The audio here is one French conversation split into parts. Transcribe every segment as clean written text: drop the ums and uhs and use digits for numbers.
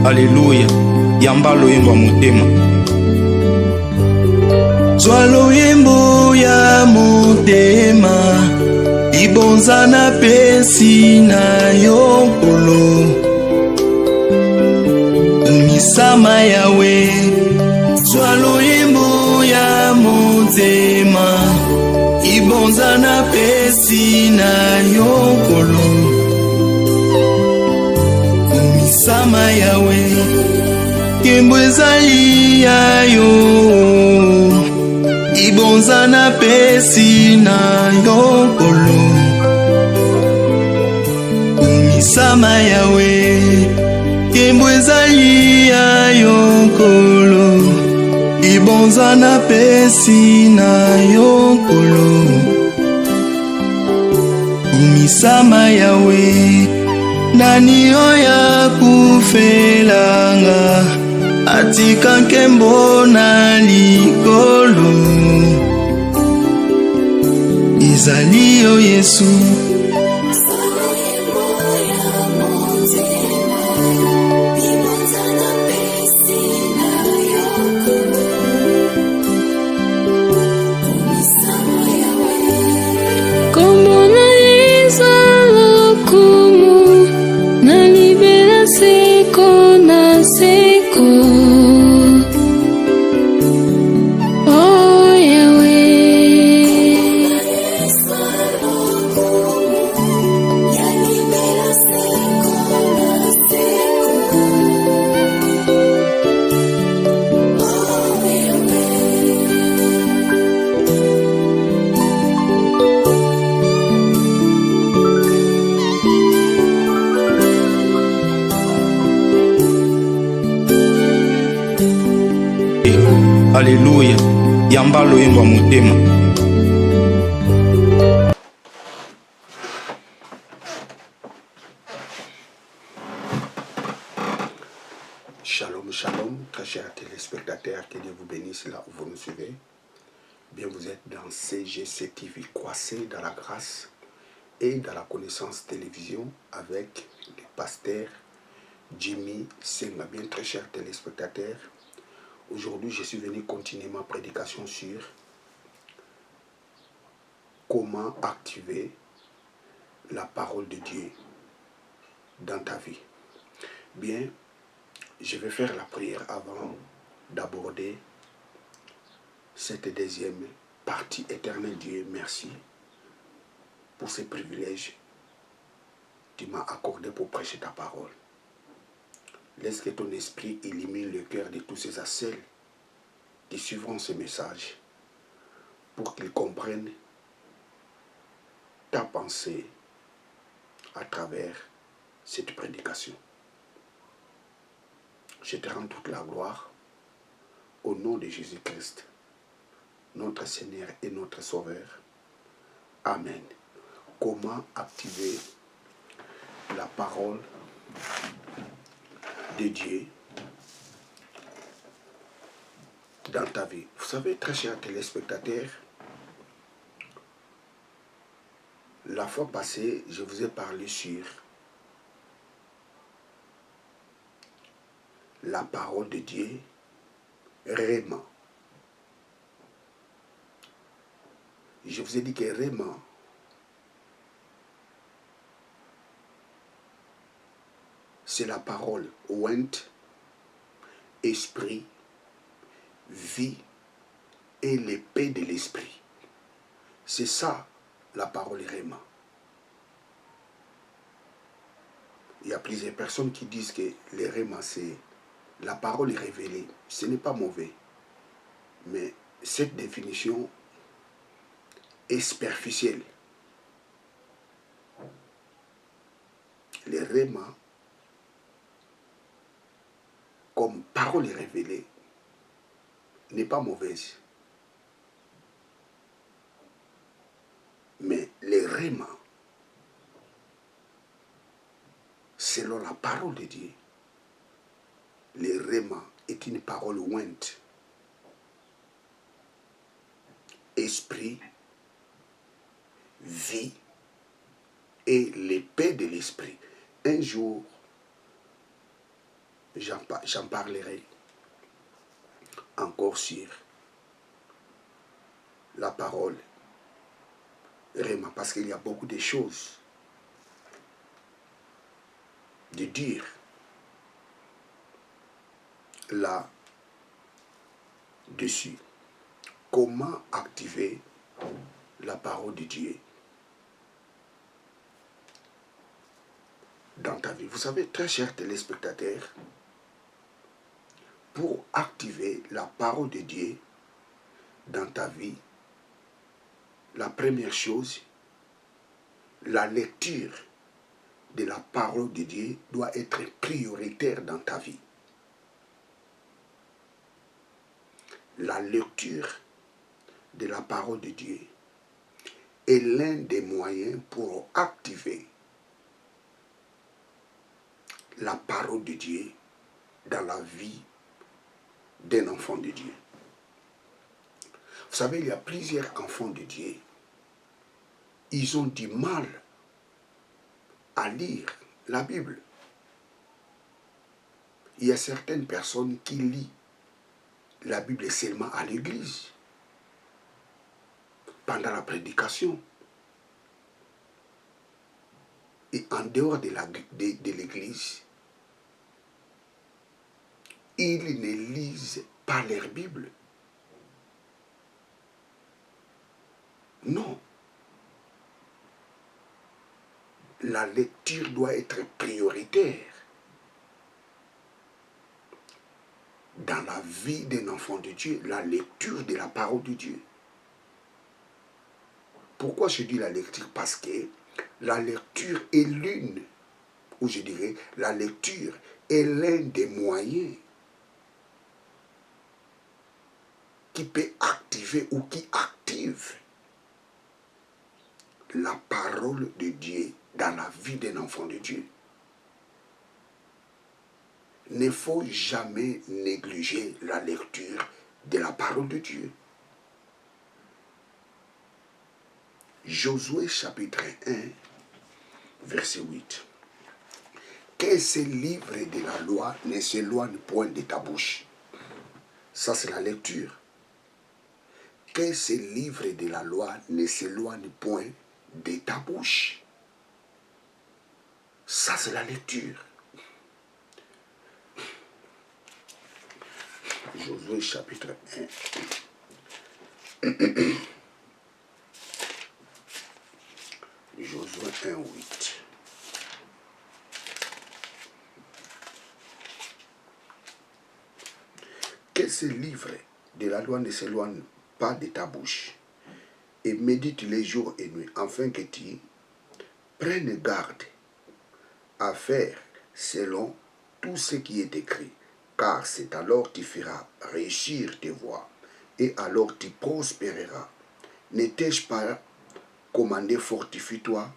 Alléluia. Yamba loyembo motema. Zwa loyembo ya motema, ibonza na pesi na yokolo. Umisama yawe. Zwa loyembo ya motema, ibonza na pesi na yokolo. Umisama yawe. Kembo ezali yayo, ibonza na pesi na yokolo. Umisama yawe. Kembo ezali yayo kolo, ibonza na pesi na yokolo. Umisama yawe. Nani oya kufelanga, atika nkembo na likolo. Ezali yo Yesu. Alléluia. Yamba loyembo motema. Shalom, shalom, très chers téléspectateurs, que Dieu vous bénisse là où vous nous suivez. Bien, vous êtes dans CGC TV, croissez dans la grâce et dans la connaissance télévision avec le pasteur Jimmy Senga. Bien, très chers téléspectateurs, aujourd'hui, je suis venu continuer ma prédication sur comment activer la parole de Dieu dans ta vie. Bien, je vais faire la prière avant d'aborder cette deuxième partie. Éternel Dieu, merci pour ces privilèges que tu m'as accordés pour prêcher ta parole. Laisse que ton esprit illumine le cœur de tous ces assels qui suivront ce message pour qu'ils comprennent ta pensée à travers cette prédication. Je te rends toute la gloire au nom de Jésus-Christ, notre Seigneur et notre Sauveur. Amen. Comment activer la parole de Dieu dans ta vie? Vous savez, très chers téléspectateurs, la fois passée, je vous ai parlé sur la parole de Dieu, Réma. Je vous ai dit que Réma, c'est la parole ointe, esprit, vie et l'épée de l'esprit. C'est ça la parole Réma. Il y a plusieurs personnes qui disent que le Réma, c'est la parole est révélée. Ce n'est pas mauvais. Mais cette définition est superficielle. Le Réma, comme parole révélée, n'est pas mauvaise. Mais le Réma, selon la parole de Dieu, le Réma est une parole ointe. Esprit, vie et l'épée de l'esprit. Un jour, j'en parlerai encore sur la parole Réma, parce qu'il y a beaucoup de choses de dire là-dessus. Comment activer la parole de Dieu dans ta vie? Vous savez, très chers téléspectateurs, pour activer la parole de Dieu dans ta vie, la première chose, la lecture de la parole de Dieu doit être prioritaire dans ta vie. La lecture de la parole de Dieu est l'un des moyens pour activer la parole de Dieu dans la vie d'un enfant de Dieu. Vous savez, il y a plusieurs enfants de Dieu. Ils ont du mal à lire la Bible. Il y a certaines personnes qui lisent la Bible seulement à l'église, pendant la prédication. Et en dehors de l'église, ils ne lisent pas leur Bible. Non. La lecture doit être prioritaire dans la vie d'un enfant de Dieu, la lecture de la parole de Dieu. Pourquoi je dis la lecture? Parce que la lecture est l'une, ou je dirais, la lecture est l'un des moyens qui peut activer ou qui active la parole de Dieu dans la vie d'un enfant de Dieu. Il ne faut jamais négliger la lecture de la parole de Dieu. Josué chapitre 1, verset 8. Que ce livre de la loi ne s'éloigne point de ta bouche. Ça, c'est la lecture. Que ce livre de la loi ne s'éloigne point de ta bouche. Ça, c'est la lecture. Josué chapitre 1. Josué 1, 8. Que ce livre de la loi ne s'éloigne pas de ta bouche, et médite les jours et nuits, afin que tu prennes garde à faire selon tout ce qui est écrit, car c'est alors que tu feras réussir tes voies, et alors tu prospéreras. Ne t'ai-je pas commandé, fortifie-toi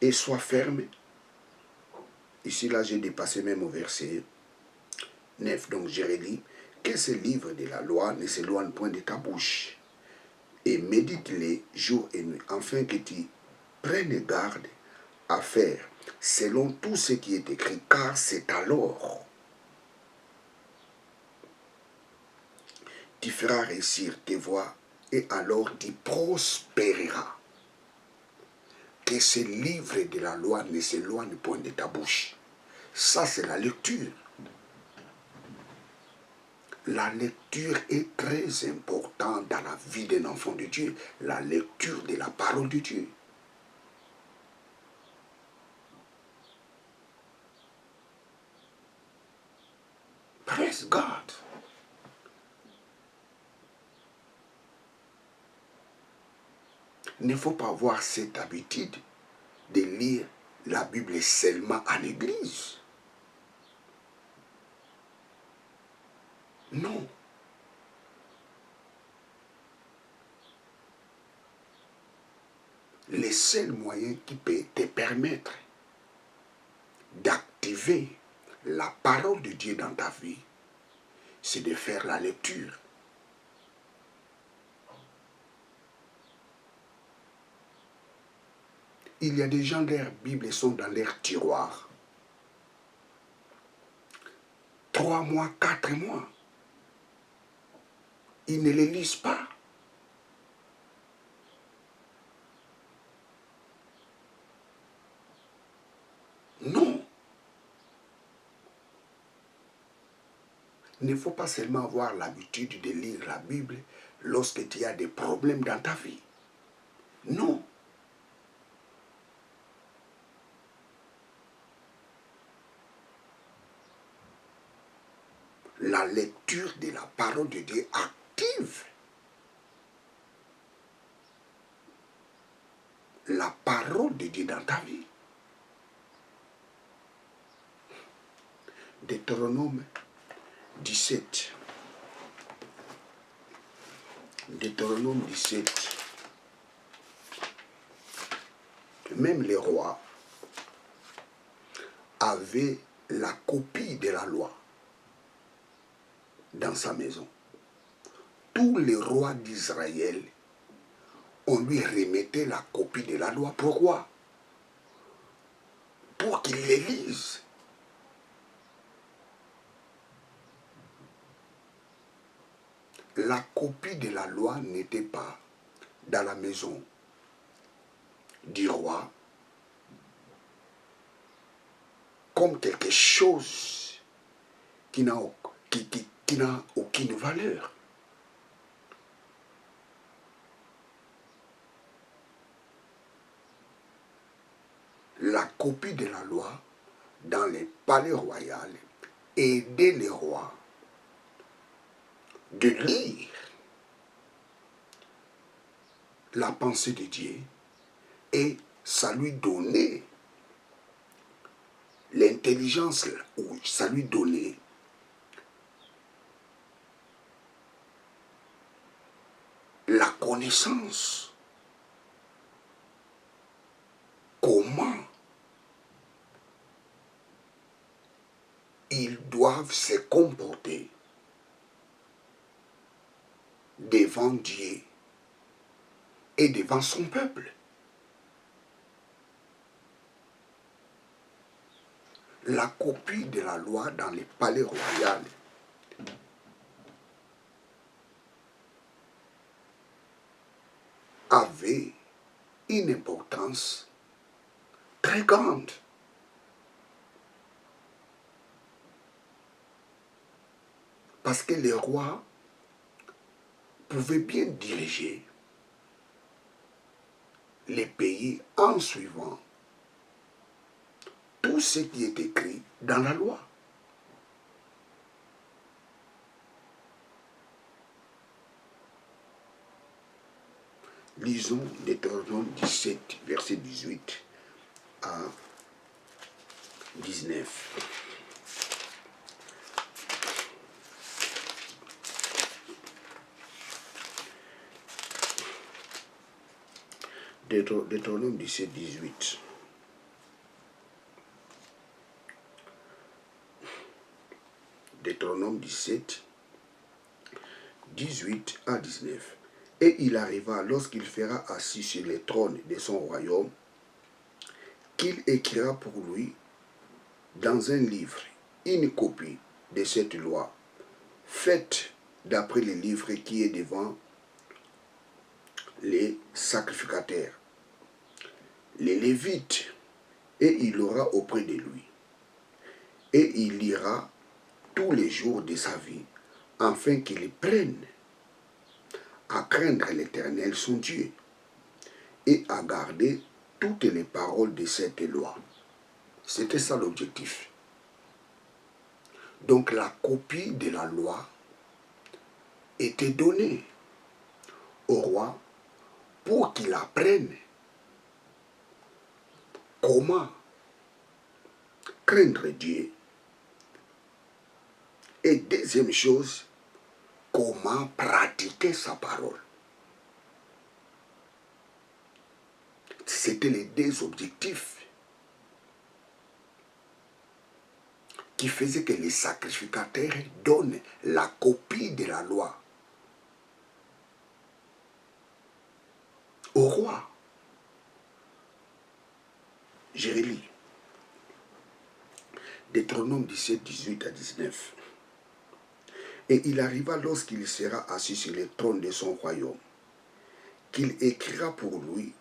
et sois ferme? Ici, là, j'ai dépassé même au verset 9. Donc, j'ai redit que ce livre de la loi ne s'éloigne point de ta bouche, et médite-les jour et nuit, afin que tu prennes garde à faire selon tout ce qui est écrit, car c'est alors tu feras réussir tes voies, et alors tu prospéreras. Que ce livre de la loi ne s'éloigne point de ta bouche. Ça, c'est la lecture. La lecture est très importante dans la vie d'un enfant de Dieu. La lecture de la parole de Dieu. Praise God. Il ne faut pas avoir cette habitude de lire la Bible seulement à l'église. Non. Le seul moyen qui peut te permettre d'activer la parole de Dieu dans ta vie, c'est de faire la lecture. Il y a des gens, leurs Bibles sont dans leur tiroir. 3 mois, 4 mois. Ils ne les lisent pas. Non. Il ne faut pas seulement avoir l'habitude de lire la Bible lorsque tu as des problèmes dans ta vie. Non. La lecture de la parole de Dieu active la parole de Dieu dans ta vie. Deutéronome 17. Deutéronome 17. Même les rois avaient la copie de la loi dans sa maison. Tous les rois d'Israël, on lui remettait la copie de la loi. Pourquoi? Pour qu'il les lise. La copie de la loi n'était pas dans la maison du roi comme quelque chose qui n'a aucune valeur. La copie de la loi dans les palais royaux aidait les rois de lire la pensée de Dieu et ça lui donnait l'intelligence, ou ça lui donnait la connaissance. Comment ils doivent se comporter devant Dieu et devant son peuple. La copie de la loi dans les palais royaux avait une importance très grande. Parce que les rois pouvaient bien diriger les pays en suivant tout ce qui est écrit dans la loi. Lisons Deutéronome 17, verset 18 à 19. Deutéronome 17, 18. Deutéronome 17, 18 à 19. Et il arriva, lorsqu'il fera assis sur le trône de son royaume, qu'il écrira pour lui dans un livre une copie de cette loi, faite d'après le livre qui est devant les sacrificateurs, les Lévites, et il l'aura auprès de lui. Et il lira tous les jours de sa vie, afin qu'il prenne à craindre l'Éternel son Dieu, et à garder toutes les paroles de cette loi. C'était ça l'objectif. Donc la copie de la loi était donnée au roi pour qu'il apprenne comment craindre Dieu. Et deuxième chose, comment pratiquer sa parole. C'était les deux objectifs qui faisaient que les sacrificateurs donnent la copie de la loi au roi. Je relis. Deutéronome 17, 18 à 19. Et il arriva lorsqu'il sera assis sur le trône de son royaume, qu'il écrira pour lui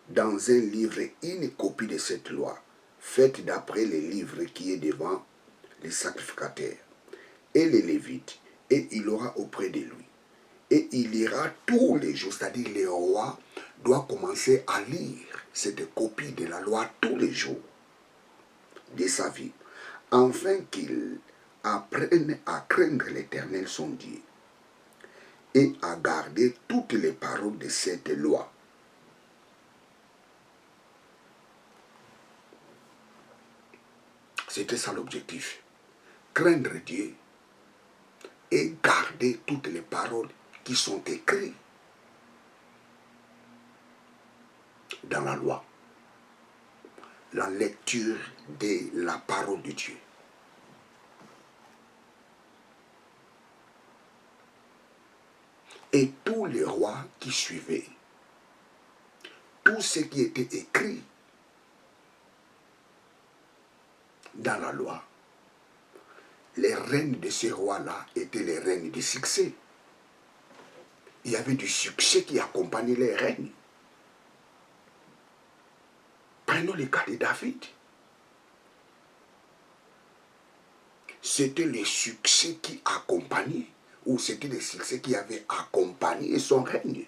dans un livre une copie de cette loi, faite d'après le livre qui est devant les sacrificateurs et les Lévites, et il aura auprès de lui. Et il ira tous les jours, c'est-à-dire le roi doit commencer à lire cette copie de la loi tous les jours de sa vie, afin qu'il apprenne à craindre l'Éternel son Dieu et à garder toutes les paroles de cette loi. C'était ça l'objectif. Craindre Dieu et garder toutes les paroles qui sont écrites dans la loi. La lecture de la parole de Dieu. Et tous les rois qui suivaient, tout ce qui était écrit dans la loi, les règnes de ces rois-là étaient les règnes de succès. Il y avait du succès qui accompagnait les règnes. Prenons le cas de David. C'était le succès qui accompagnait, ou c'était le succès qui avait accompagné son règne.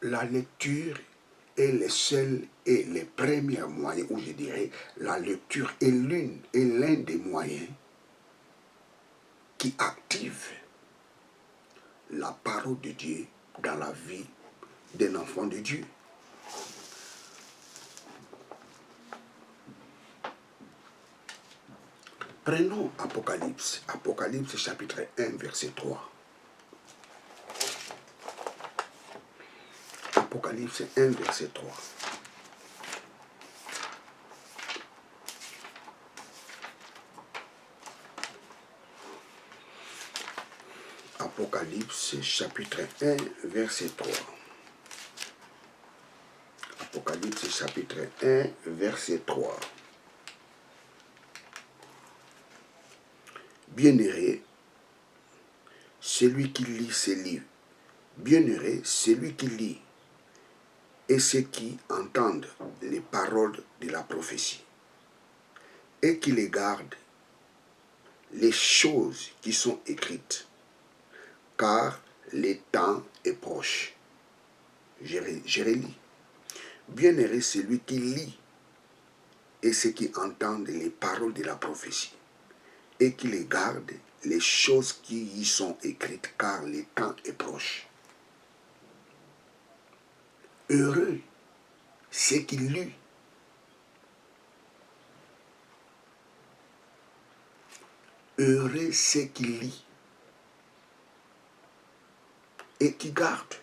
La lecture est le seul et le premier moyen, ou je dirais, la lecture est l'un des moyens qui active la parole de Dieu dans la vie d'un enfant de Dieu. Prenons Apocalypse, Apocalypse chapitre 1, verset 3. Apocalypse 1, verset 3. Apocalypse chapitre 1, verset 3. Apocalypse chapitre 1, verset 3. Bienheureux, celui qui lit ces livres. Bienheureux, celui qui lit et ceux qui entendent les paroles de la prophétie et qui les gardent, les choses qui sont écrites, car le temps est proche. Je relis. Bienheureux celui qui lit et ceux qui entendent les paroles de la prophétie et qui les gardent, les choses qui y sont écrites, car le temps est proche. Heureux ceux qui lisent. Heureux ceux qui lisent et qui gardent.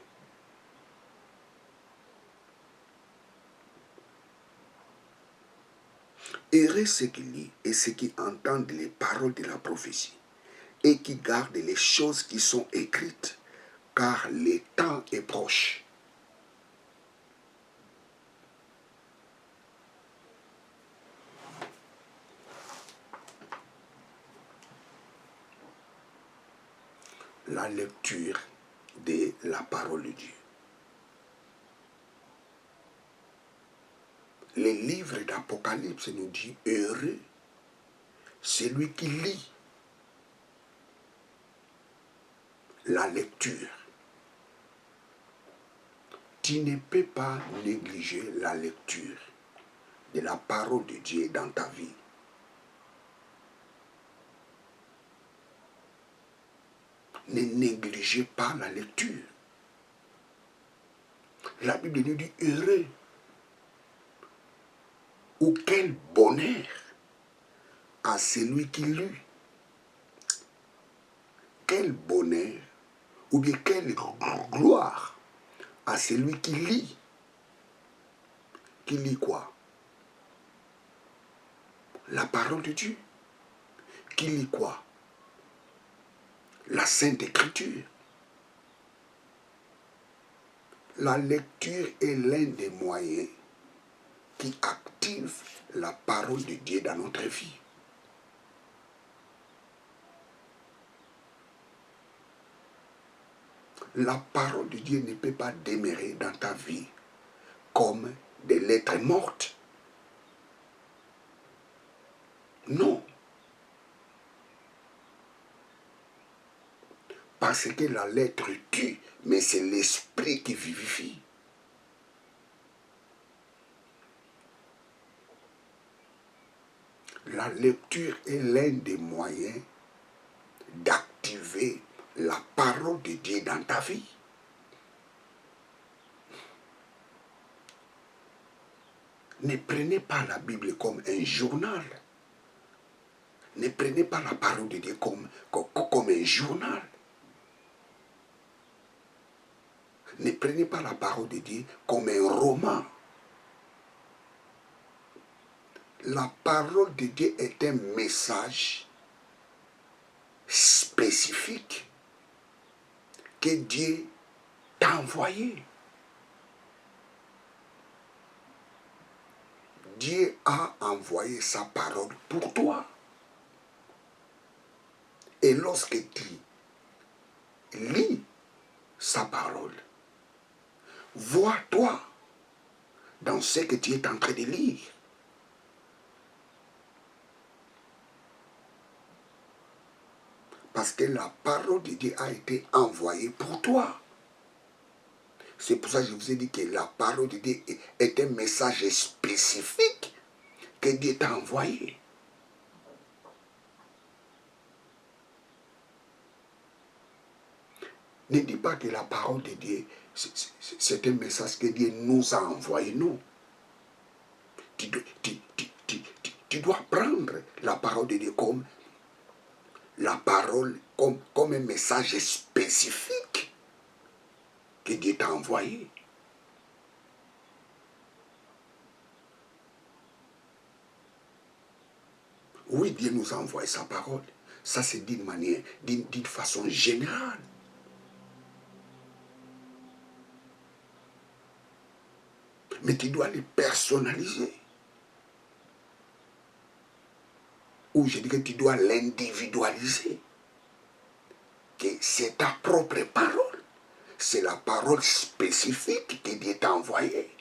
Heureux ceux qui lisent et ceux qui entendent les paroles de la prophétie et qui gardent les choses qui sont écrites, car le temps est proche. La lecture de la parole de Dieu. Le livre d'Apocalypse nous dit heureux celui qui lit. La lecture. Tu ne peux pas négliger la lecture de la parole de Dieu dans ta vie. Ne négligez pas la lecture. La Bible nous dit heureux. Ou quel bonheur à celui qui lit. Quel bonheur, ou bien quelle gloire à celui qui lit. Qui lit quoi? La parole de Dieu. Qui lit quoi? La Sainte Écriture. La lecture est l'un des moyens qui active la parole de Dieu dans notre vie. La parole de Dieu ne peut pas demeurer dans ta vie comme des lettres mortes. Non. Parce que la lettre tue, mais c'est l'esprit qui vivifie. La lecture est l'un des moyens d'activer la parole de Dieu dans ta vie. Ne prenez pas la Bible comme un journal. Ne prenez pas la parole de Dieu comme un journal. Ne prenez pas la parole de Dieu comme un roman. La parole de Dieu est un message spécifique que Dieu t'a envoyé. Dieu a envoyé sa parole pour toi. Et lorsque tu lis sa parole, vois-toi dans ce que tu es en train de lire. Parce que la parole de Dieu a été envoyée pour toi. C'est pour ça que je vous ai dit que la parole de Dieu est un message spécifique que Dieu t'a envoyé. Ne dis pas que la parole de Dieu, c'est un message que Dieu nous a envoyé. Non. Tu dois prendre la parole de Dieu comme un message spécifique que Dieu t'a envoyé. Oui, Dieu nous a envoyé sa parole. Ça, c'est d'une manière, d'une façon générale. Mais tu dois les personnaliser. Ou je dis que tu dois l'individualiser. Que c'est ta propre parole. C'est la parole spécifique que Dieu t'a envoyée.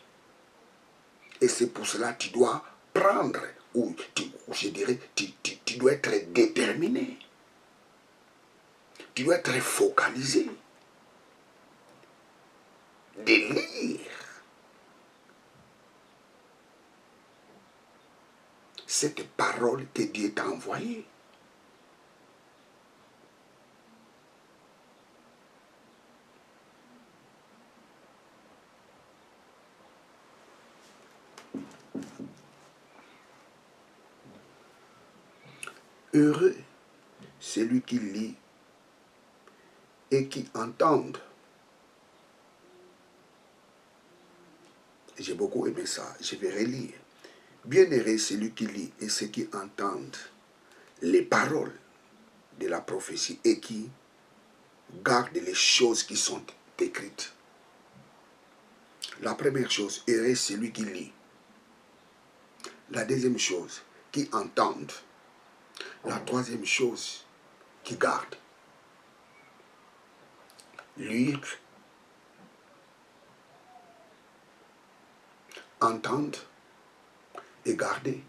Et c'est pour cela que tu dois prendre, ou je dirais, tu dois être déterminé. Tu dois être focalisé. De lire cette parole que Dieu t'a envoyée. Heureux celui qui lit et qui entend. J'ai beaucoup aimé ça, je vais relire. Bienheureux celui qui lit et ceux qui entendent les paroles de la prophétie et qui gardent les choses qui sont écrites. La première chose, heureux celui qui lit. La deuxième chose, qui entendent. La troisième chose, qui garde. Lire, entendre et garder.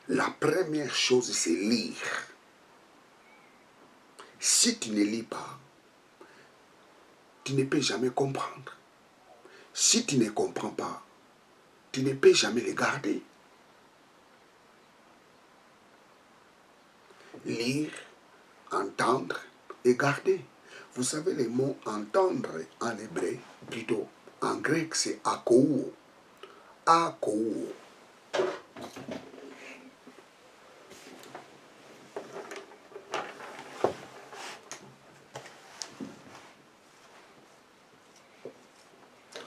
La première chose, c'est lire. Si tu ne lis pas, tu ne peux jamais comprendre. Si tu ne comprends pas, tu ne peux jamais les garder. Lire, entendre et garder. Vous savez, les mots entendre en hébreu, plutôt en grec, c'est akou. Akou.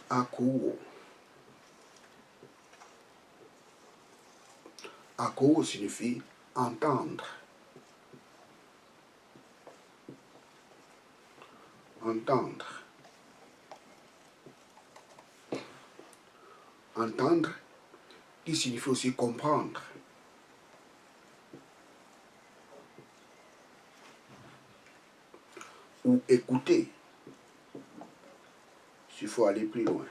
Akou. Akou signifie entendre. entendre. Entendre, qui signifie aussi comprendre. Ou écouter, s'il faut aller plus loin.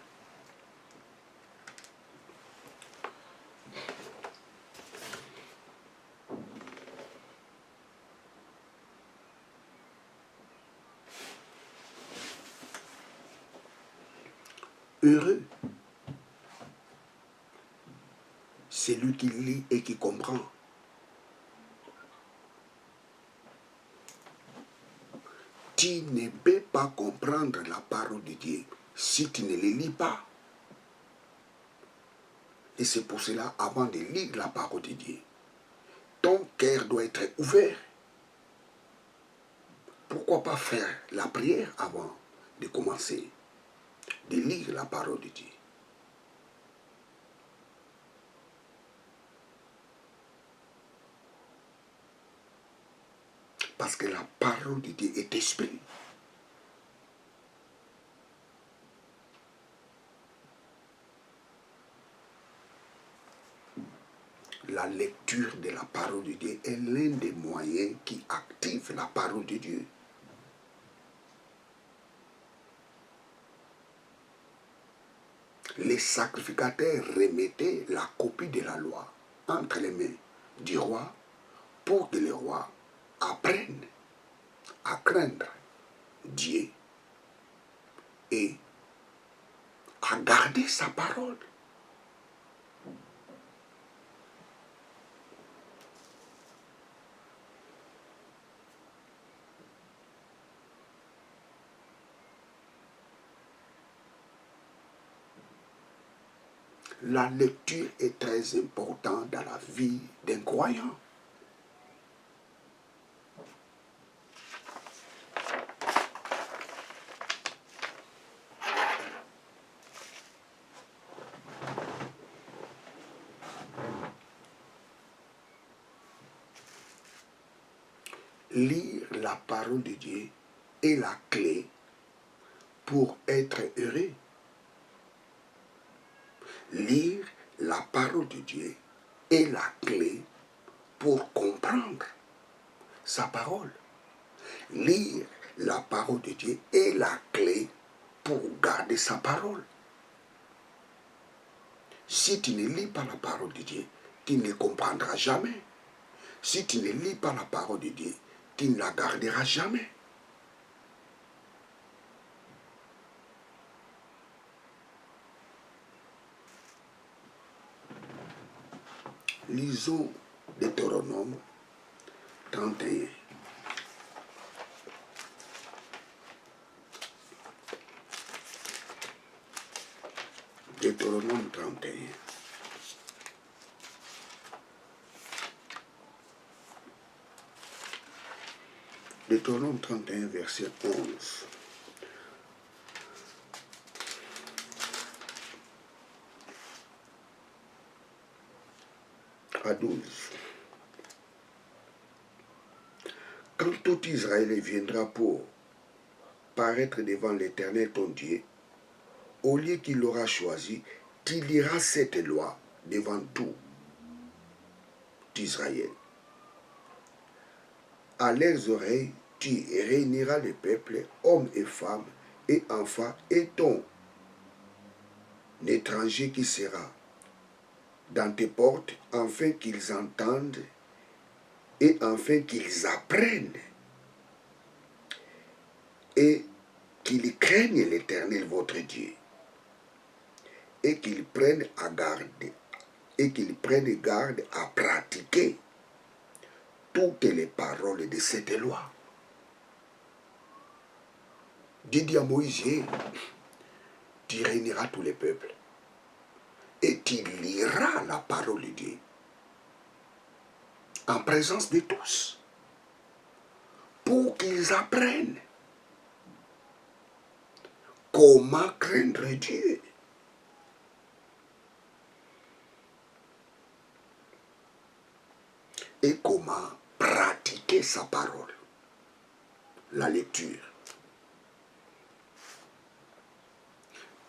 Heureux, c'est lui qui lit et qui comprend. Tu ne peux pas comprendre la parole de Dieu si tu ne les lis pas. Et c'est pour cela, avant de lire la parole de Dieu, ton cœur doit être ouvert. Pourquoi pas faire la prière avant de commencer, de lire la parole de Dieu? Parce que la parole de Dieu est esprit. La lecture de la parole de Dieu est l'un des moyens qui active la parole de Dieu. Les sacrificateurs remettaient la copie de la loi entre les mains du roi pour que le roi apprenne à craindre Dieu et à garder sa parole. La lecture est très importante dans la vie d'un croyant. Lire la parole de Dieu est la clé pour être heureux. Lire la parole de Dieu est la clé pour comprendre sa parole. Lire la parole de Dieu est la clé pour garder sa parole. Si tu ne lis pas la parole de Dieu, tu ne comprendras jamais. Si tu ne lis pas la parole de Dieu, tu ne la garderas jamais. Lisons Deutéronome 31. Deutéronome 31. Deutéronome 31, verset 11. À 12. Quand tout Israël viendra pour paraître devant l'Éternel ton Dieu, au lieu qu'il aura choisi, tu liras cette loi devant tout Israël. À leurs oreilles, tu réuniras le peuple, hommes et femmes, et enfants, et ton étranger qui sera dans tes portes, afin qu'ils entendent et afin qu'ils apprennent et qu'ils craignent l'Éternel votre Dieu et qu'ils prennent garde à pratiquer toutes les paroles de cette loi. Dieu dit à Moïse, tu réuniras tous les peuples et tu liras la parole de Dieu en présence de tous pour qu'ils apprennent comment craindre Dieu. Et comment pratiquer sa parole. La lecture.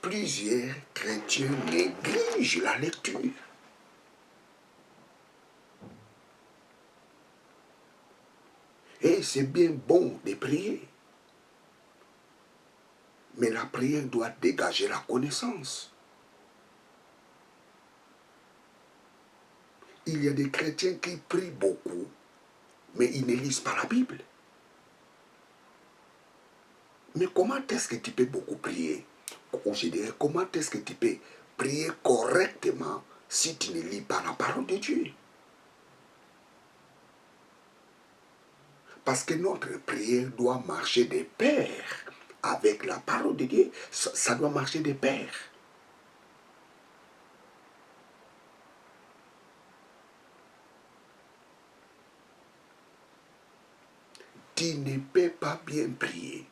plusieurs chrétiens négligent la lecture. Et c'est bien bon de prier. Mais la prière doit dégager la connaissance. Il y a des chrétiens qui prient beaucoup, mais ils ne lisent pas la Bible. Mais comment est-ce que tu peux beaucoup prier? Ou je dirais, comment est-ce que tu peux prier correctement si tu ne lis pas la parole de Dieu? Parce que notre prière doit marcher de pair avec la parole de Dieu. Ça doit marcher de pair. Tu ne peux pas bien prier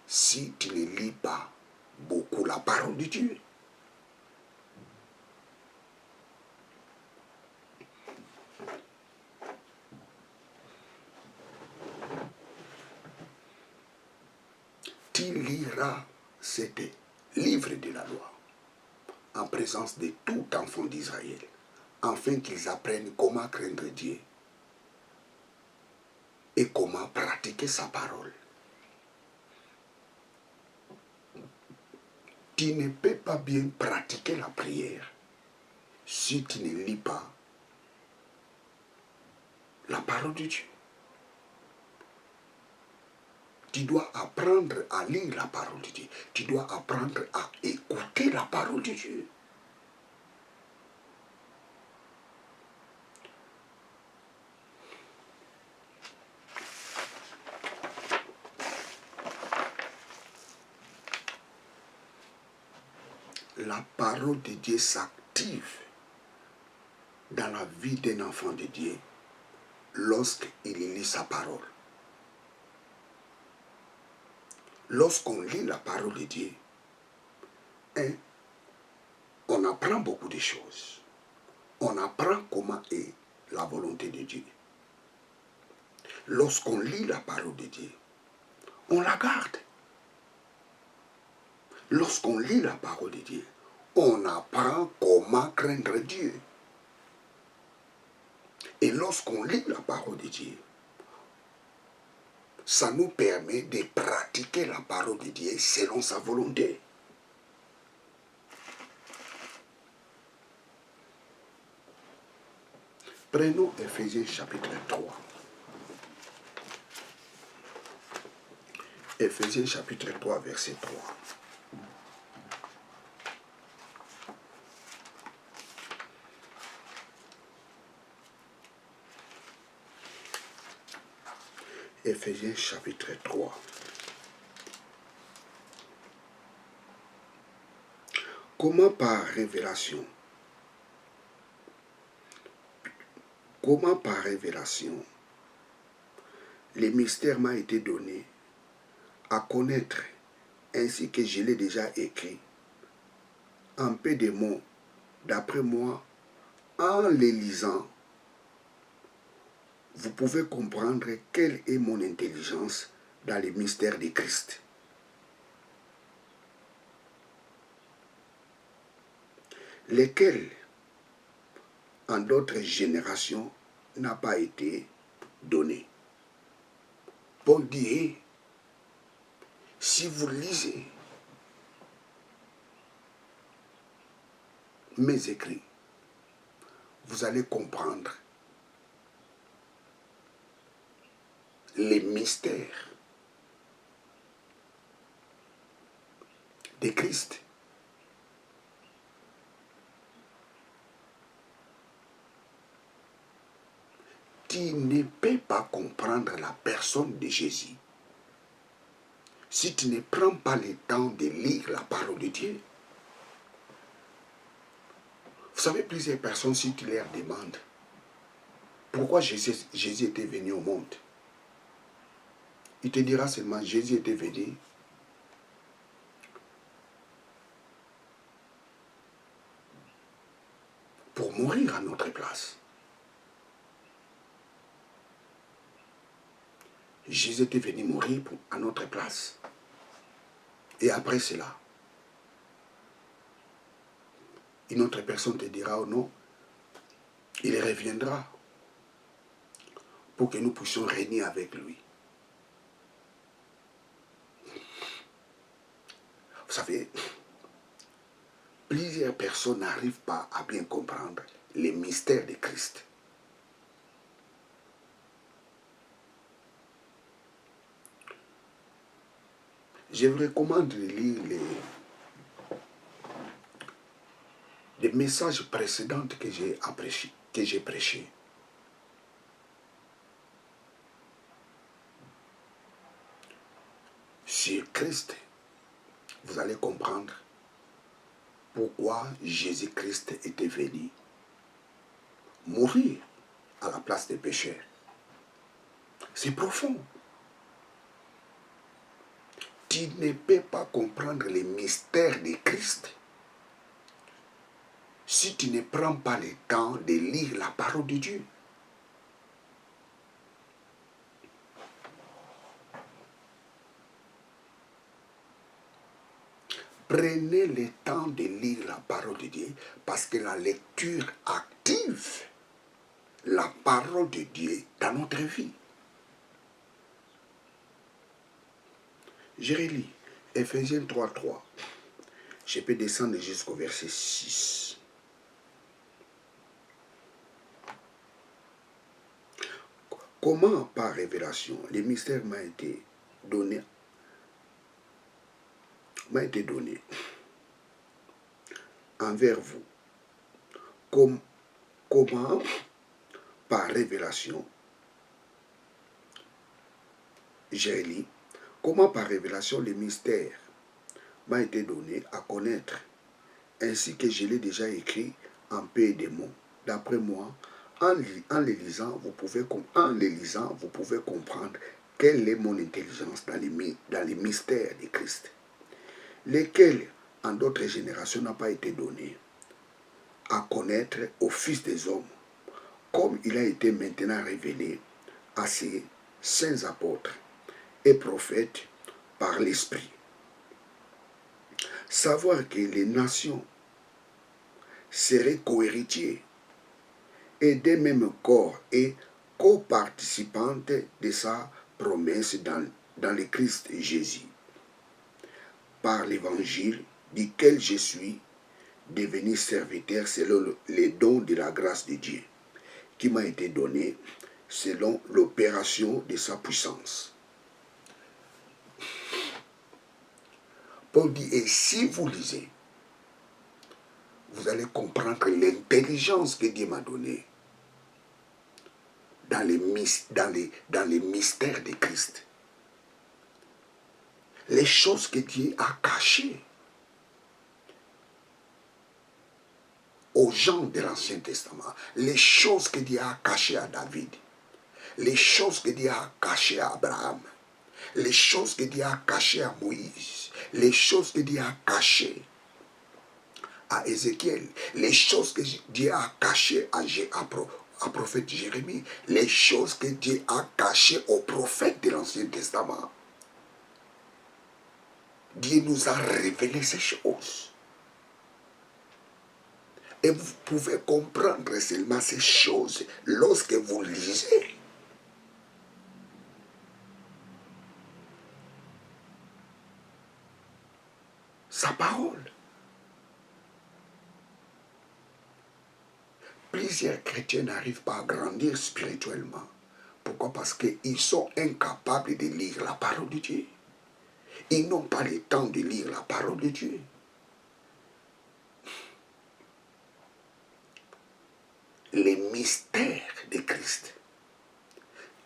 si tu ne lis pas beaucoup la parole de Dieu. Tu liras ce livre de la loi en présence de tout enfant d'Israël, afin qu'ils apprennent comment craindre Dieu et comment pratiquer sa parole. Tu ne peux pas bien pratiquer la prière si tu ne lis pas la parole de Dieu. Tu dois apprendre à lire la parole de Dieu. Tu dois apprendre à écouter la parole de Dieu. La parole de Dieu s'active dans la vie d'un enfant de Dieu lorsqu'il lit sa parole. Lorsqu'on lit la parole de Dieu, on apprend beaucoup de choses. On apprend comment est la volonté de Dieu. Lorsqu'on lit la parole de Dieu, on la garde. Lorsqu'on lit la parole de Dieu, on apprend comment craindre Dieu. Et lorsqu'on lit la parole de Dieu, ça nous permet de pratiquer la parole de Dieu selon sa volonté. Prenons Éphésiens chapitre 3. Éphésiens chapitre 3, verset 3. Éphésiens chapitre 3. Comment par révélation, le mystère m'a été donné à connaître, ainsi que je l'ai déjà écrit, en peu de mots, d'après moi, en les lisant, vous pouvez comprendre quelle est mon intelligence dans les mystères de Christ. Lesquels, en d'autres générations, n'a pas été donné. Paul dit, si vous lisez mes écrits, vous allez comprendre les mystères de Christ. Tu ne peux pas comprendre la personne de Jésus si tu ne prends pas le temps de lire la parole de Dieu. Vous savez, plusieurs personnes, si tu leur demandes pourquoi Jésus était venu au monde, il te dira seulement Jésus était venu pour mourir à notre place. Jésus était venu mourir à notre place. Et après cela, une autre personne te dira oh non, il reviendra pour que nous puissions régner avec lui. Vous savez, plusieurs personnes n'arrivent pas à bien comprendre les mystères de Christ. Je vous recommande de lire les messages précédents que j'ai prêchés. Sur Christ, vous allez comprendre pourquoi Jésus-Christ était venu mourir à la place des pécheurs. C'est profond. Tu ne peux pas comprendre les mystères de Christ si tu ne prends pas le temps de lire la parole de Dieu. Prenez le temps de lire la parole de Dieu parce que la lecture active la parole de Dieu dans notre vie. Je relis Ephésiens 3:3. Je peux descendre jusqu'au verset 6. Comment par révélation les mystères m'a été donné envers vous. Comment par révélation, j'ai lu, comment par révélation les mystères m'a été donné à connaître, ainsi que je l'ai déjà écrit en peu de mots. D'après moi, en les lisant, vous pouvez comprendre quelle est mon intelligence dans les mystères de Christ, lesquels en d'autres générations n'ont pas été donnés à connaître aux fils des hommes, comme il a été maintenant révélé à ses saints apôtres et prophètes par l'Esprit. Savoir que les nations seraient cohéritiers et des mêmes corps et coparticipantes de sa promesse dans le Christ Jésus, par l'évangile duquel je suis devenu serviteur selon les dons de la grâce de Dieu, qui m'a été donné selon l'opération de sa puissance. Paul dit, et si vous lisez, vous allez comprendre l'intelligence que Dieu m'a donnée dans les mystères de Christ. Les choses que Dieu a cachées aux gens de l'Ancien Testament, les choses que Dieu a cachées à David, les choses que Dieu a cachées à Abraham, les choses que Dieu a cachées à Moïse, les choses que Dieu a cachées à Ézéchiel, les choses que Dieu a cachées à prophète Jérémie, les choses que Dieu a cachées aux prophètes de l'Ancien Testament. Dieu nous a révélé ces choses. Et vous pouvez comprendre seulement ces choses lorsque vous lisez. Sa parole. Plusieurs chrétiens n'arrivent pas à grandir spirituellement. Pourquoi? Parce qu'ils sont incapables de lire la parole de Dieu. Ils n'ont pas le temps de lire la parole de Dieu. Les mystères de Christ.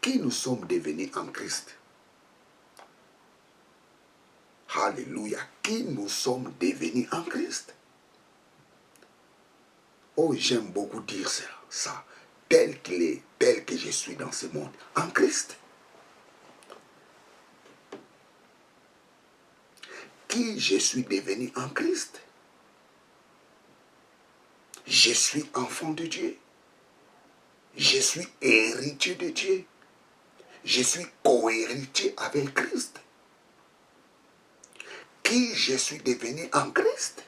Qui nous sommes devenus en Christ? Alléluia. Qui nous sommes devenus en Christ? Oh, j'aime beaucoup dire ça. Tel qu'il est, tel que je suis dans ce monde, en Christ. Qui je suis devenu en Christ? Je suis enfant de Dieu. Je suis héritier de Dieu. Je suis co-héritier avec Christ. Qui je suis devenu en Christ?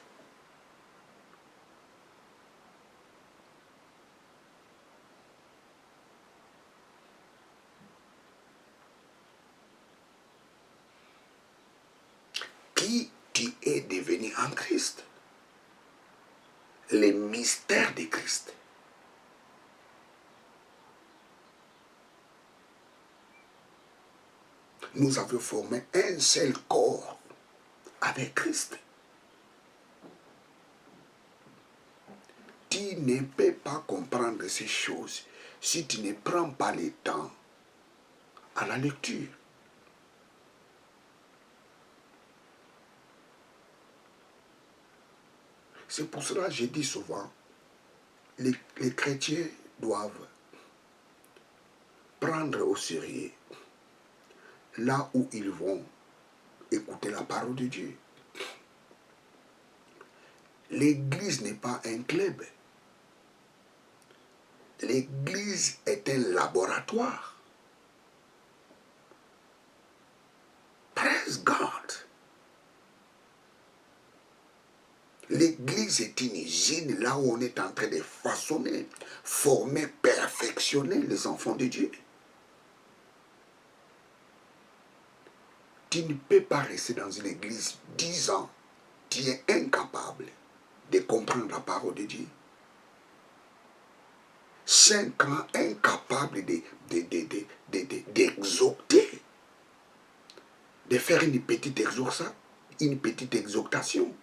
qui tu es devenu en Christ. Les mystères de Christ. Nous avons formé un seul corps avec Christ. Tu ne peux pas comprendre ces choses si tu ne prends pas le temps à la lecture. C'est pour cela que je dis souvent, les chrétiens doivent prendre au sérieux là où ils vont écouter la parole de Dieu. L'église n'est pas un club. L'église est un laboratoire. Praise God. L'église est une usine là où on est en train de façonner, former, perfectionner les enfants de Dieu. Tu ne peux pas rester dans une église 10 ans. Tu es incapable de comprendre la parole de Dieu. 5 ans, incapable d'exhorter, de faire une petite exhortation.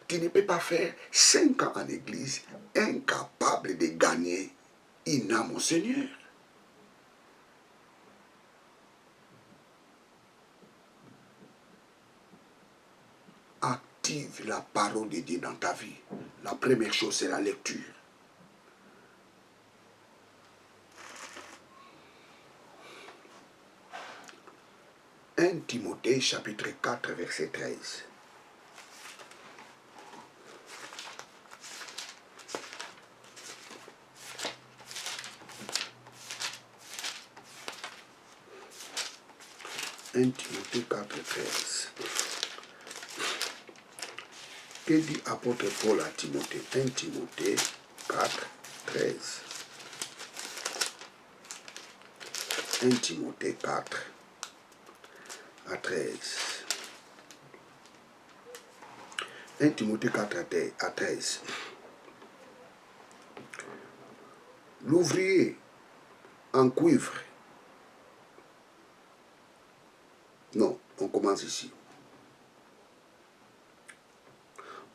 Tu ne peux pas faire 5 ans en église, incapable de gagner une âme au Seigneur. Active la parole de Dieu dans ta vie. La première chose, c'est la lecture. « 1 Timothée chapitre 4 verset 13. « 1 Timothée 4, 13. Que dit apôtre Paul à Timothée? 1 Timothée 4, 13. 1 Timothée 4 à 13. 1 Timothée 4 à 13. L'ouvrier en cuivre. Non, on commence ici.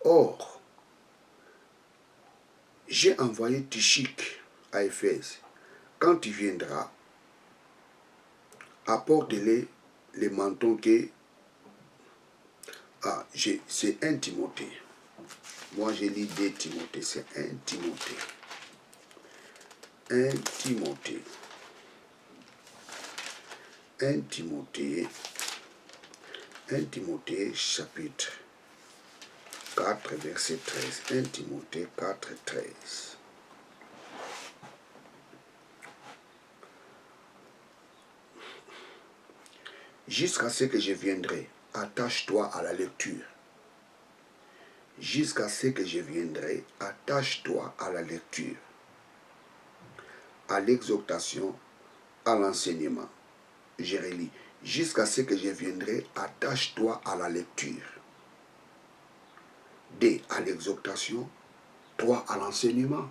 Or, j'ai envoyé Tychique à Éphèse. Quand tu viendras, apporte-les les mentons que... Ah, c'est 1 Timothée. Moi, j'ai lu 2 Timothée. C'est 1 Timothée. 1 Timothée. 1 Timothée. 1 Timothée chapitre 4 verset 13. 1 Timothée 4, 13. Jusqu'à ce que je viendrai, attache-toi à la lecture. Jusqu'à ce que je viendrai, attache-toi à la lecture, à l'exhortation, à l'enseignement. Je relis. Jusqu'à ce que je viendrai, attache-toi à la lecture. D, à l'exhortation, 3, à l'enseignement.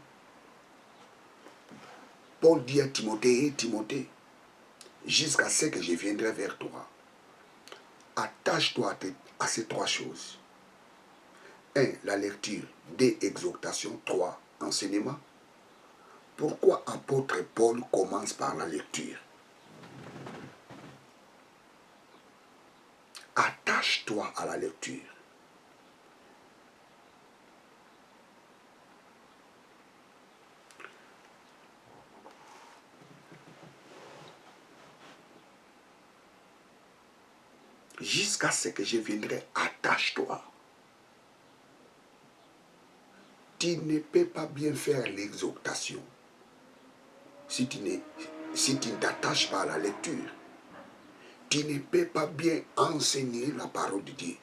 Paul dit à Timothée, Timothée, jusqu'à ce que je viendrai vers toi, attache-toi à ces 3 choses. 1, la lecture. 2, exhortation. 3, enseignement. Pourquoi apôtre Paul commence par la lecture? Attache-toi à la lecture. Jusqu'à ce que je viendrai, attache-toi. Tu ne peux pas bien faire l'exhortation si tu ne t'attaches pas à la lecture. Tu ne peux pas bien enseigner la parole de Dieu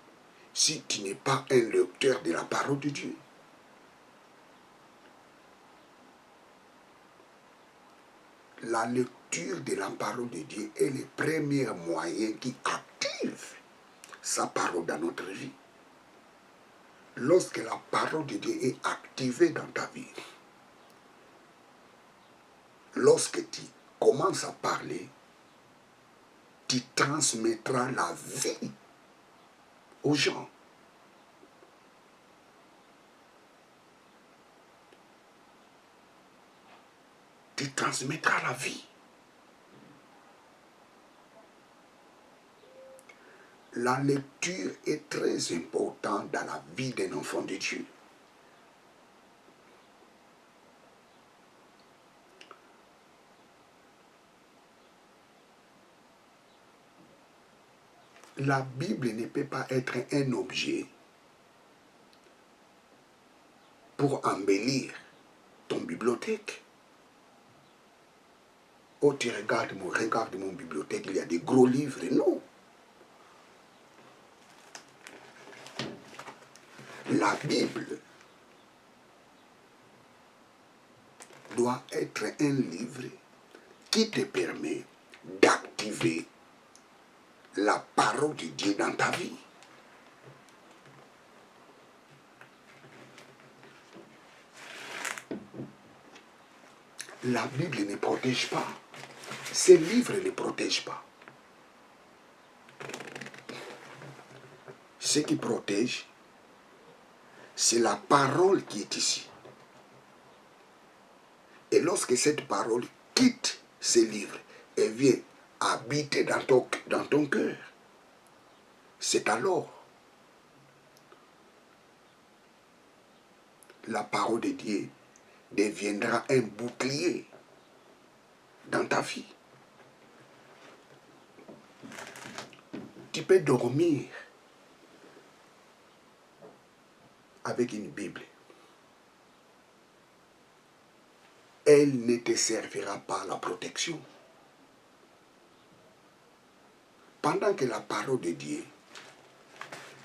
si tu n'es pas un lecteur de la parole de Dieu. La lecture de la parole de Dieu est le premier moyen qui active sa parole dans notre vie. Lorsque la parole de Dieu est activée dans ta vie, lorsque tu commences à parler, tu transmettras la vie aux gens. Tu transmettras la vie. La lecture est très importante dans la vie d'un enfant de Dieu. La Bible ne peut pas être un objet pour embellir ton bibliothèque. Oh, tu regarde mon bibliothèque, il y a des gros livres. Non. La Bible doit être un livre qui te permet d'activer la parole de Dieu dans ta vie. La Bible ne protège pas. Ces livres ne protègent pas. Ce qui protège, c'est la parole qui est ici. Et lorsque cette parole quitte ces livres et vient habiter dans ton cœur, c'est alors la parole de Dieu deviendra un bouclier dans ta vie. Tu peux dormir avec une Bible. Elle ne te servira pas à la protection. Pendant que la parole de Dieu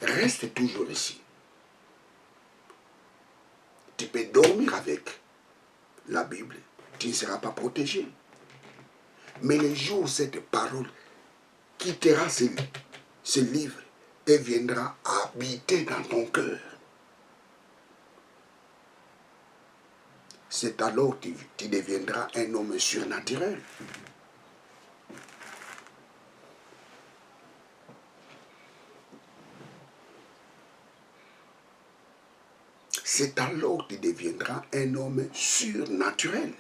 reste toujours ici, tu peux dormir avec la Bible, tu ne seras pas protégé. Mais le jour où cette parole quittera ce livre et viendra habiter dans ton cœur, c'est alors que tu deviendras un homme surnaturel. C'est alors que tu deviendras un homme surnaturel.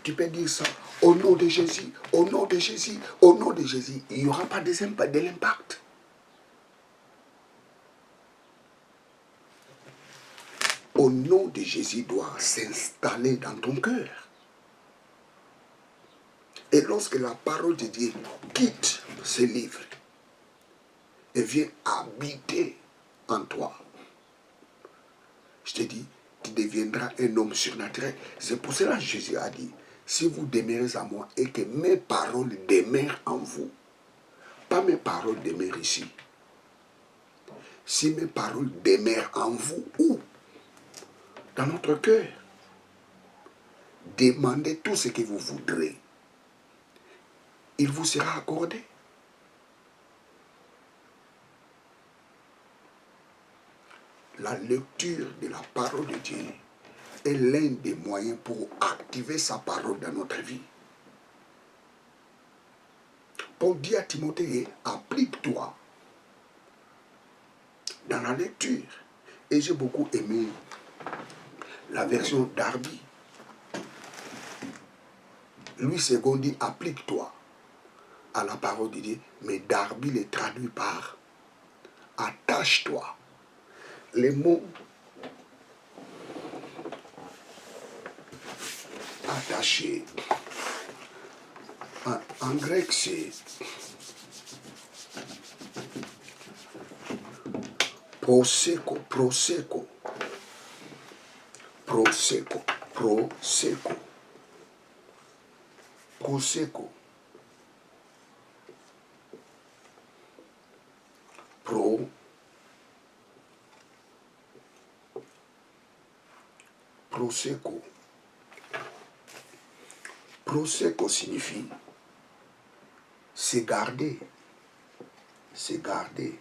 Tu peux dire ça, au nom de Jésus, au nom de Jésus, au nom de Jésus. Il n'y aura pas de l'impact. Au nom de Jésus doit s'installer dans ton cœur. Et lorsque la parole de Dieu quitte ce livre et vient habiter en toi, je te dis, tu deviendras un homme surnaturel. C'est pour cela que Jésus a dit, si vous demeurez à moi et que mes paroles demeurent en vous, pas mes paroles demeurent ici. Si mes paroles demeurent en vous, où? Dans notre cœur. Demandez tout ce que vous voudrez. Il vous sera accordé. La lecture de la parole de Dieu est l'un des moyens pour activer sa parole dans notre vie. Paul dit à Timothée, applique-toi dans la lecture. Et j'ai beaucoup aimé la version Darby. Louis II dit, applique-toi à la parole de Dieu, mais Darby le traduit par attache-toi. Les mots attaché en grec c'est proseko, proseko, proseko, proseko, proseko, pro, Prosecco. Prosecco signifie se garder. Se garder.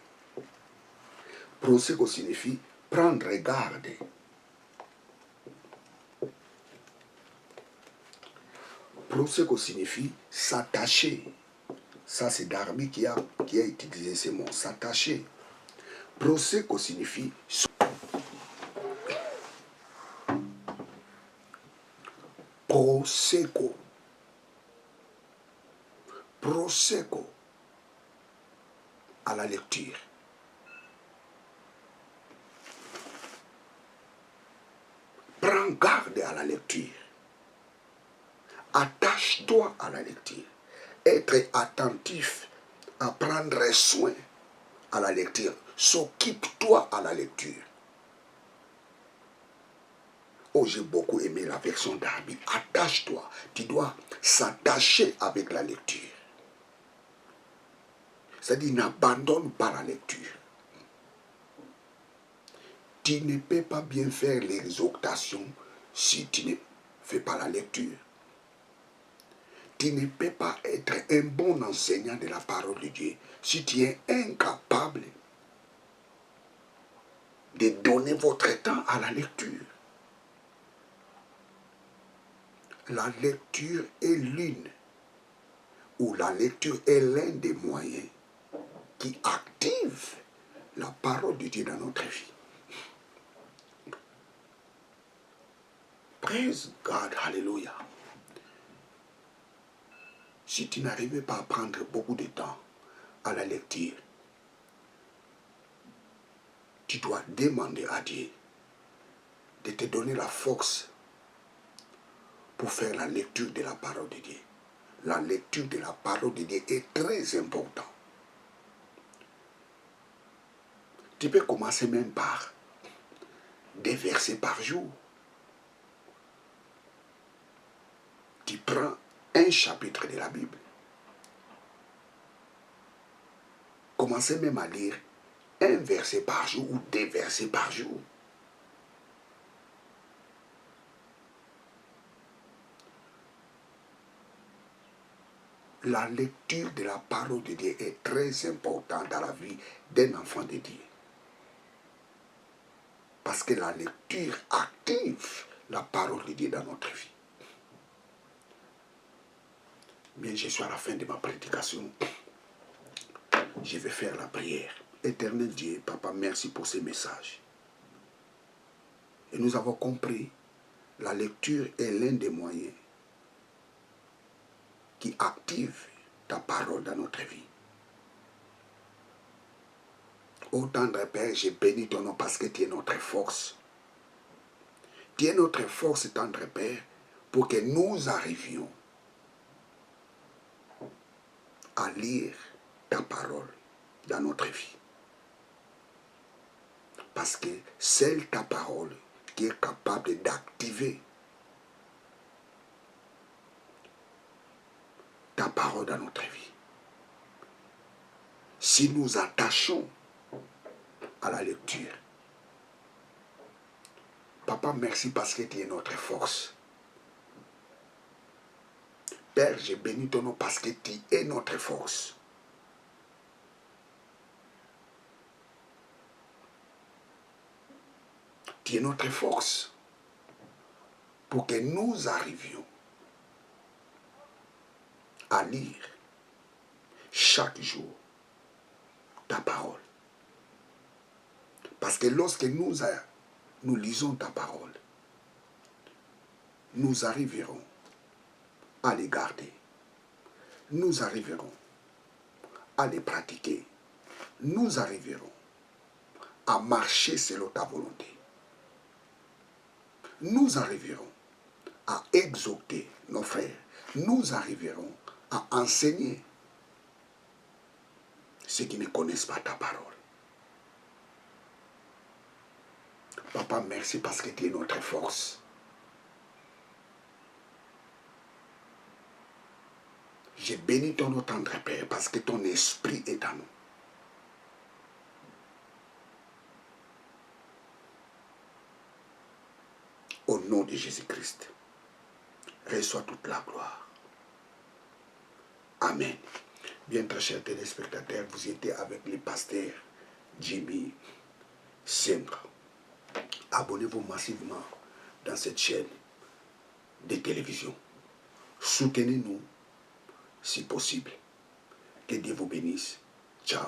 Prosecco signifie prendre garde. Prosecco signifie s'attacher. Ça, c'est Darby qui a utilisé ces mots, s'attacher. Prosecco signifie prosecco. Prosecco à la lecture. Prends garde à la lecture. Attache-toi à la lecture. Être attentif à prendre soin à la lecture. S'occupe-toi à la lecture. Oh, j'ai beaucoup aimé la version d'Arby. Attache-toi. Tu dois s'attacher avec la lecture. C'est-à-dire, n'abandonne pas la lecture. Tu ne peux pas bien faire l'exhortation si tu ne fais pas la lecture. Tu ne peux pas être un bon enseignant de la parole de Dieu si tu es incapable de donner votre temps à la lecture. La lecture est l'une, ou la lecture est l'un des moyens qui active la parole de Dieu dans notre vie. Praise God, hallelujah. Si tu n'arrivais pas à prendre beaucoup de temps à la lecture, tu dois demander à Dieu de te donner la force pour faire la lecture de la parole de Dieu. La lecture de la parole de Dieu est très importante. Tu peux commencer même par des versets par jour. Tu prends un chapitre de la Bible. Commencez même à lire un verset par jour ou des versets par jour. La lecture de la parole de Dieu est très importante dans la vie d'un enfant de Dieu. Parce que la lecture active la parole de Dieu dans notre vie. Bien, je suis à la fin de ma prédication. Je vais faire la prière. Éternel Dieu, Papa, merci pour ces messages. Et nous avons compris, la lecture est l'un des moyens qui active ta parole dans notre vie. Ô tendre Père, je bénis ton nom parce que tu es notre force. Tu es notre force, tendre Père, pour que nous arrivions à lire ta parole dans notre vie. Parce que c'est ta parole qui est capable d'activer ta parole dans notre vie. Si nous attachons à la lecture, Papa, merci parce que tu es notre force. Père, je bénis ton nom parce que tu es notre force. Tu es notre force pour que nous arrivions à lire chaque jour ta parole. Parce que lorsque nous lisons ta parole, nous arriverons à les garder. Nous arriverons à les pratiquer. Nous arriverons à marcher selon ta volonté. Nous arriverons à exhorter nos frères. Nous arriverons à enseigner ceux qui ne connaissent pas ta parole. Papa, merci parce que tu es notre force. Je bénis ton nom, tendre Père, parce que ton esprit est en nous. Au nom de Jésus-Christ, reçois toute la gloire. Amen. Bien, très chers téléspectateurs, vous étiez avec le pasteur Jimmy Senga. Abonnez-vous massivement dans cette chaîne de télévision. Soutenez-nous si possible. Que Dieu vous bénisse. Ciao.